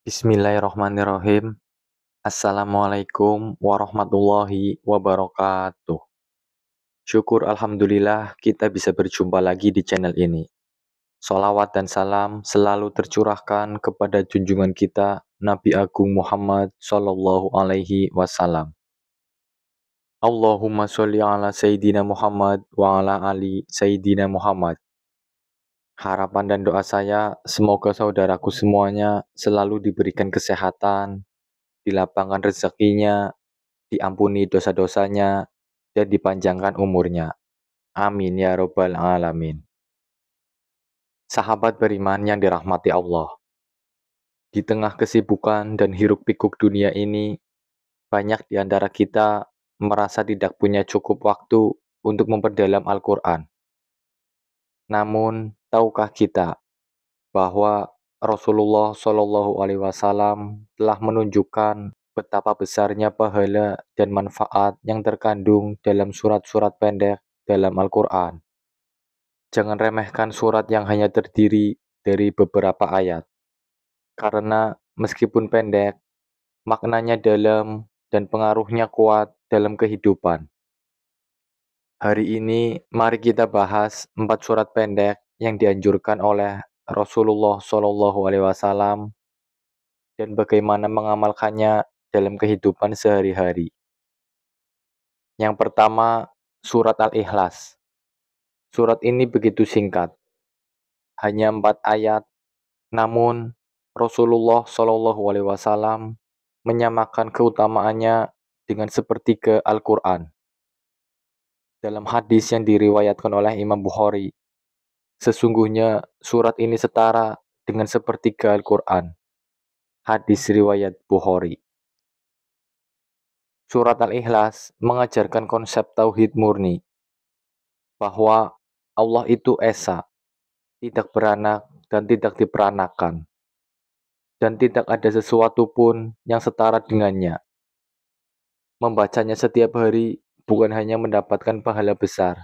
Bismillahirrahmanirrahim. Assalamualaikum warahmatullahi wabarakatuh. Syukur Alhamdulillah kita bisa berjumpa lagi di channel ini. Salawat dan salam selalu tercurahkan kepada junjungan kita Nabi Agung Muhammad Sallallahu Alaihi Wasallam. Allahumma sholli ala Sayyidina Muhammad wa ala ali Sayyidina Muhammad. Harapan dan doa saya semoga saudaraku semuanya selalu diberikan kesehatan, dilapangkan rezekinya, diampuni dosa-dosanya, dan dipanjangkan umurnya. Amin ya robbal alamin. Sahabat beriman yang dirahmati Allah, di tengah kesibukan dan hiruk-pikuk dunia ini, banyak di antara kita merasa tidak punya cukup waktu untuk memperdalam Al-Quran. Namun, tahukah kita bahwa Rasulullah Shallallahu Alaihi Wasallam telah menunjukkan betapa besarnya pahala dan manfaat yang terkandung dalam surat-surat pendek dalam Al-Quran. Jangan remehkan surat yang hanya terdiri dari beberapa ayat, karena meskipun pendek, maknanya dalam dan pengaruhnya kuat dalam kehidupan. Hari ini, mari kita bahas 4 surat pendek yang dianjurkan oleh Rasulullah Shallallahu Alaihi Wasallam dan bagaimana mengamalkannya dalam kehidupan sehari-hari. Yang pertama, surat Al-Ikhlas. Surat ini begitu singkat, hanya 4 ayat, namun Rasulullah Shallallahu Alaihi Wasallam menyamakan keutamaannya dengan sepertiga Al-Quran. Dalam hadis yang diriwayatkan oleh Imam Bukhari, sesungguhnya surat ini setara dengan sepertiga Al-Quran. Hadis riwayat Bukhari. Surat Al-Ikhlas mengajarkan konsep tauhid murni, bahwa Allah itu esa, tidak beranak dan tidak diperanakan, dan tidak ada sesuatu pun yang setara dengannya. Membacanya setiap hari bukan hanya mendapatkan pahala besar,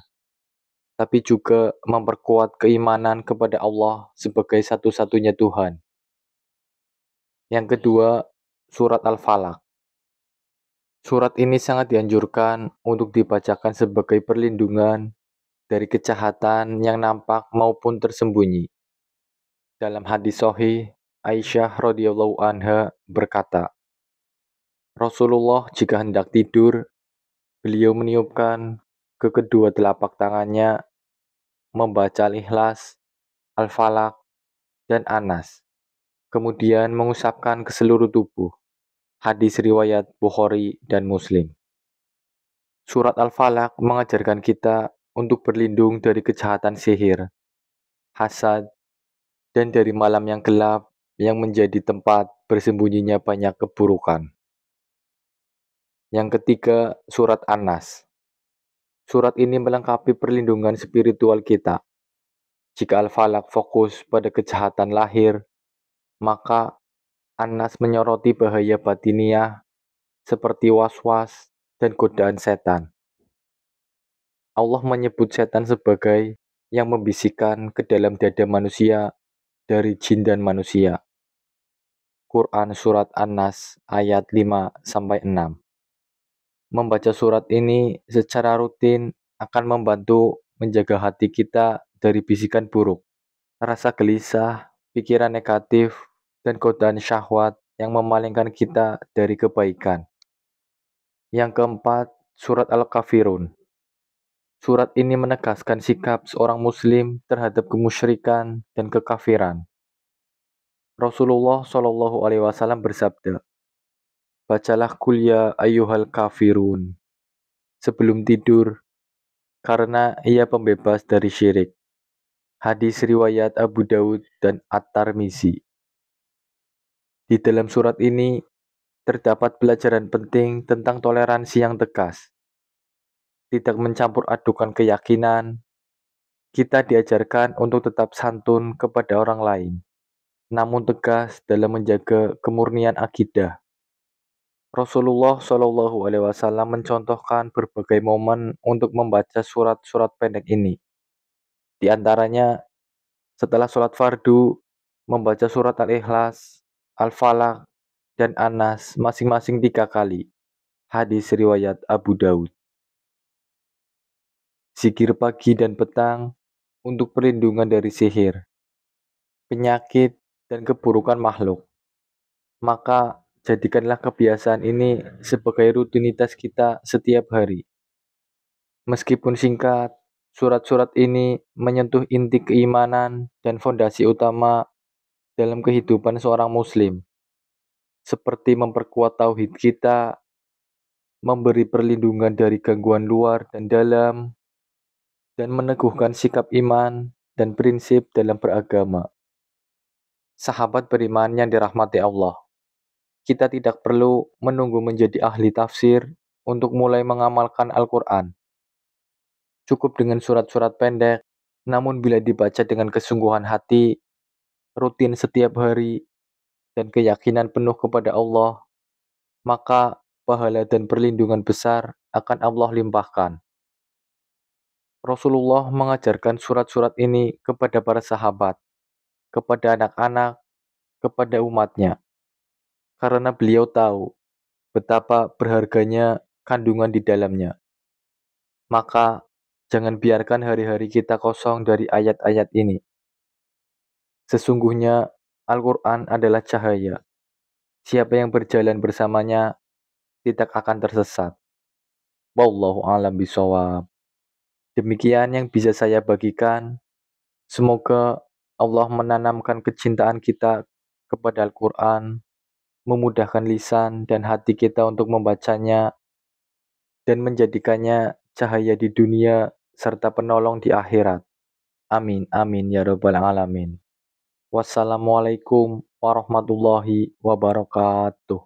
tapi juga memperkuat keimanan kepada Allah sebagai satu-satunya Tuhan. Yang kedua, surat Al-Falaq. Surat ini sangat dianjurkan untuk dibacakan sebagai perlindungan dari kejahatan yang nampak maupun tersembunyi. Dalam hadis sahih, Aisyah radhiyallahu anha berkata, Rasulullah jika hendak tidur, beliau meniupkan ke kedua telapak tangannya, membaca Al-Ikhlas, Al-Falaq, dan Anas, kemudian mengusapkan ke seluruh tubuh. Hadis riwayat Bukhari dan Muslim. Surat Al-Falaq mengajarkan kita untuk berlindung dari kejahatan sihir, hasad, dan dari malam yang gelap yang menjadi tempat bersembunyinya banyak keburukan. Yang ketiga, surat An-Nas. Surat ini melengkapi perlindungan spiritual kita. Jika Al-Falaq fokus pada kejahatan lahir, maka An-Nas menyoroti bahaya batiniah seperti was-was dan godaan setan. Allah menyebut setan sebagai yang membisikkan ke dalam dada manusia dari jin dan manusia. Quran Surat An-Nas ayat 5-6. Membaca surat ini secara rutin akan membantu menjaga hati kita dari bisikan buruk, rasa gelisah, pikiran negatif, dan godaan syahwat yang memalingkan kita dari kebaikan. Yang keempat, surat Al-Kafirun. Surat ini menegaskan sikap seorang muslim terhadap kemusyrikan dan kekafiran. Rasulullah Shallallahu Alaihi Wasallam bersabda, bacalah Qul ya ayyuhal kafirun sebelum tidur, karena ia pembebas dari syirik. Hadis riwayat Abu Daud dan At-Tirmizi. Di dalam surat ini terdapat pelajaran penting tentang toleransi yang tegas. Tidak mencampur adukan keyakinan, kita diajarkan untuk tetap santun kepada orang lain, namun tegas dalam menjaga kemurnian akidah. Rasulullah Shallallahu Alaihi Wasallam mencontohkan berbagai momen untuk membaca surat-surat pendek ini. Di antaranya, setelah sholat fardu, membaca surat Al-Ikhlas, Al-Falaq, dan Anas masing-masing 3 kali. Hadis riwayat Abu Daud. Zikir pagi dan petang untuk perlindungan dari sihir, penyakit, dan keburukan makhluk. Maka jadikanlah kebiasaan ini sebagai rutinitas kita setiap hari. Meskipun singkat, surat-surat ini menyentuh inti keimanan dan fondasi utama dalam kehidupan seorang muslim, seperti memperkuat tauhid kita, memberi perlindungan dari gangguan luar dan dalam, dan meneguhkan sikap iman dan prinsip dalam beragama. Sahabat beriman yang dirahmati Allah, kita tidak perlu menunggu menjadi ahli tafsir untuk mulai mengamalkan Al-Quran. Cukup dengan surat-surat pendek, namun bila dibaca dengan kesungguhan hati, rutin setiap hari, dan keyakinan penuh kepada Allah, maka pahala dan perlindungan besar akan Allah limpahkan. Rasulullah mengajarkan surat-surat ini kepada para sahabat, kepada anak-anak, kepada umatnya, karena beliau tahu betapa berharganya kandungan di dalamnya. Maka, jangan biarkan hari-hari kita kosong dari ayat-ayat ini. Sesungguhnya, Al-Quran adalah cahaya. Siapa yang berjalan bersamanya tidak akan tersesat. Wallahu a'lam bishawab. Demikian yang bisa saya bagikan. Semoga Allah menanamkan kecintaan kita kepada Al-Quran, memudahkan lisan dan hati kita untuk membacanya, dan menjadikannya cahaya di dunia serta penolong di akhirat. Amin, amin, ya rabbal alamin. Wassalamualaikum warahmatullahi wabarakatuh.